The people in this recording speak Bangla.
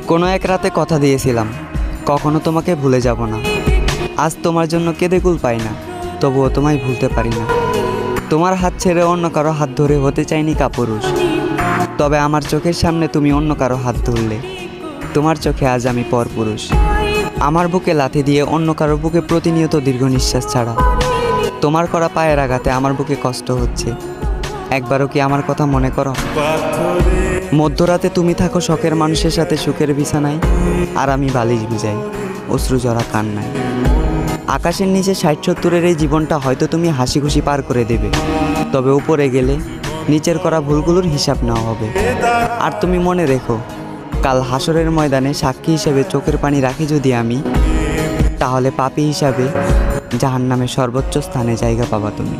কোনো এক রাতে কথা দিয়েছিলাম কখনো তোমাকে ভুলে যাব না। আজ তোমার জন্য কেঁদে কুল পাই না, তবুও তোমায় ভুলতে পারি না। তোমার হাত ছেড়ে অন্য কারো হাত ধরে হতে চাইনি কাপুরুষ, তবে আমার চোখের সামনে তুমি অন্য কারো হাত ধরলে। তোমার চোখে আজ আমি পরপুরুষ। আমার বুকে লাথি দিয়ে অন্য কারো বুকে প্রতিনিয়ত দীর্ঘ নিঃশ্বাস ছাড়া। তোমার করা পায়ের আঘাতে আমার বুকে কষ্ট হচ্ছে। একবারও কি আমার কথা মনে করো? মধ্যরাতে তুমি থাকো শখের মানুষের সাথে সুখের বিছানায়, আর আমি বালিশ ভিজাই অশ্রু জড়া কান্নায়। আকাশের নিচে ৬০-৭০-এর এই জীবনটা হয়তো তুমি হাসি খুশি পার করে দেবে, তবে উপরে গেলে নিচের করা ভুলগুলোর হিসাব নেওয়া হবে। আর তুমি মনে রেখো, কাল হাসরের ময়দানে সাক্ষী হিসেবে চোখের পানি রাখি যদি আমি, তাহলে পাপী হিসাবে জাহান্নামের সর্বোচ্চ স্থানে জায়গা পাবা তুমি।